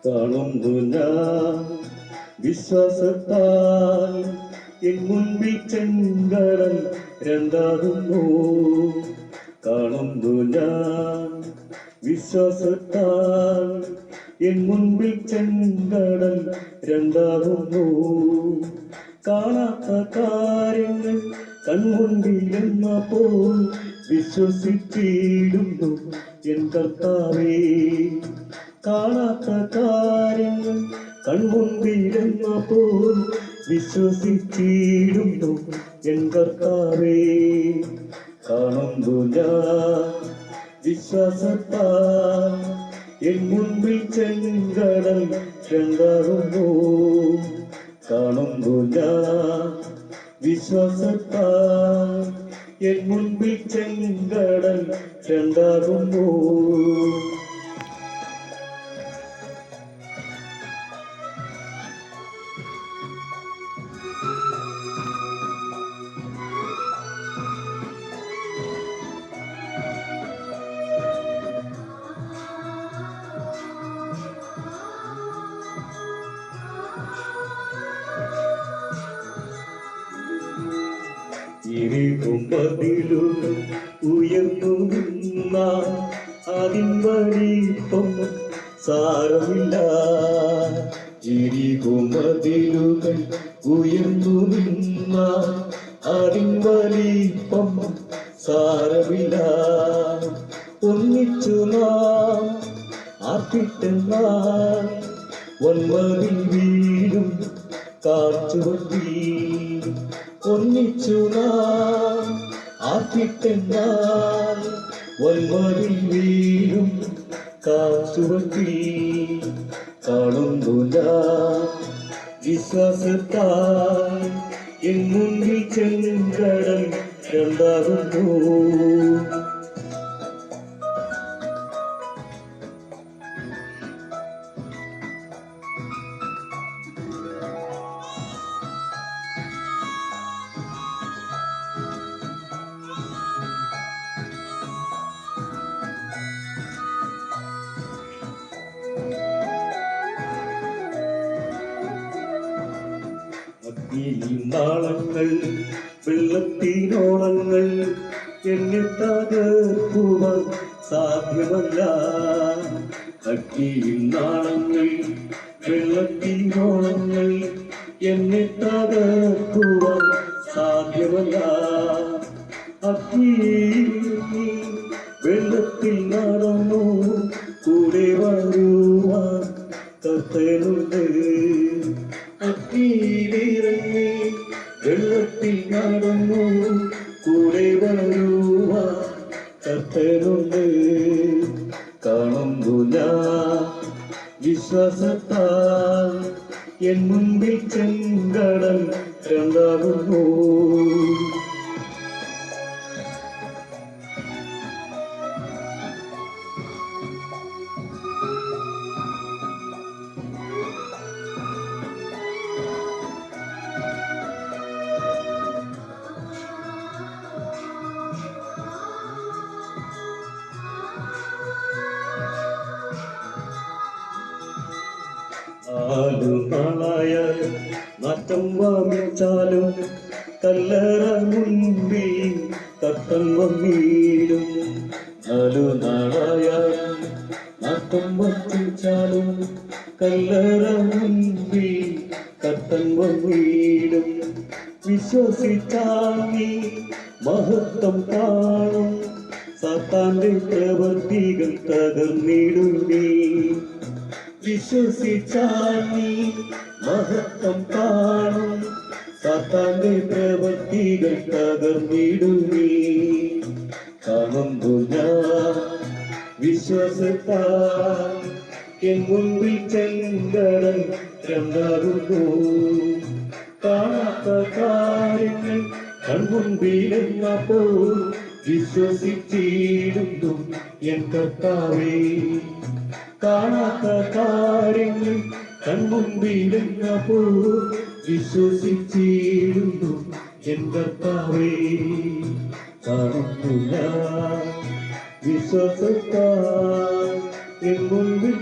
കാണുന്നു ഞാൻ വിശ്വാസത്താൽ എൻ മുൻപിൽ ചെങ്കടൽ രണ്ടാകുന്നു. കാണുന്നു ഞാൻ വിശ്വാസത്താൽ എൻ മുൻപിൽ ചെങ്കടൽ രണ്ടാകുന്നു. കാണാത്ത കാര്യങ്ങൾ കൺമുൻപിലെന്നപ്പോൾ വിശ്വസിച്ചിടുന്നു എൻ കർത്താവേ. കാണാത്ത കാര്യങ്ങൾ കൺമുൻപിലെന്നപ്പോൾ വിശ്വസിച്ചിടുന്നു എൻ കർത്താവേ. കാണുന്നു ഞാൻ വിശ്വാസത്താൽ എൻ മുൻപിൽ ചെങ്കടൽ രണ്ടാകുന്നു. കാണുന്നു ഞാൻ വിശ്വാസത്താൽ എൻ മുൻപിൽ ചെങ്കടൽ രണ്ടാകുന്നു. ഇരുകുമ്പതിലും ഉയർന്നു നിന്ന അതിൻ വലിപ്പം സാരമില്ല. ഇരുകുമ്പതിലുകൾ ഉയർന്നു നിന്ന അതിൻ വലിപ്പം സാരമില്ല. ഒന്നിച്ചു നാം ആർത്തിട്ടെന്നാൽ ഒൻപതിൽ വീഴും കാറ്റുവത്തി. ഒന്നിച്ചു നാം ആർത്തിട്ടെന്നാൽ ഒൻപതിൽ വീഴും കാറ്റുവത്തി. കാണുന്നു ഞാൻ വിശ്വാസത്താൽ എൻ മുൻപിൽ ചെങ്കടൽ രണ്ടാകുന്നു. നാളങ്ങൾ വെള്ളത്തിനോളങ്ങൾ എന്നെ തകർക്കുവാൻ സാധ്യമല്ല. അഗ്നിയിൽ നാളങ്ങൾ വെള്ളത്തിനോളങ്ങൾ എന്നെ തകർക്കുവാൻ സാധ്യമല്ല. അഗ്നിയിൽ വെള്ളത്തിൽ നടന്നു കൂടെ വരുവാൻ കർത്തനുണ്ട്. അഗ്നിയിലിറങ്ങി വെള്ളത്തിൽ നടന്നു കൂടെ വരുവാൻ കർത്തനുണ്ട്. കാണുന്നു ഞാൻ വിശ്വാസത്താൽ എൻ മുൻപിൽ ചെങ്കടൽ രണ്ടാകുന്നു. നാളായ നാറ്റം വാമിച്ചാലും കല്ലറ മുൻപിൽ കത്തൻ വന്നിടും. നാളായ നാറ്റം വച്ചിച്ചാലും കല്ലറ മുൻപിൽ കത്തൻ വന്നിടും. വിശ്വസിച്ചാൽ നീ മഹത്വം കാണും. സാത്താന്റെ പ്രവൃത്തികൾ തകർന്നിടും നീ. വിശ്വസിച്ചാൽ നീ മഹത്വം കാണും. സാത്താന്റെ പ്രവൃത്തികൾ തകർന്നിടും നീ. കാണുന്നു ഞാൻ വിശ്വാസത്താൽ എൻ മുൻപിൽ ചെങ്കടൽ രണ്ടാകുന്നു. കാണാത്ത കാര്യങ്ങൾ കൺമുൻപിലെന്നപ്പോൾ വിശ്വസിച്ചിടുന്നു എൻ കർത്താവേ. കാണാത്ത കാര്യങ്ങൾ കൺമുൻപിലെന്നപ്പോൾ വിശ്വസിച്ചിടുന്നു എൻ കർത്താവേ. കാണുന്നു ഞാൻ വിശ്വാസത്താൽ എൻ മുൻപിൽ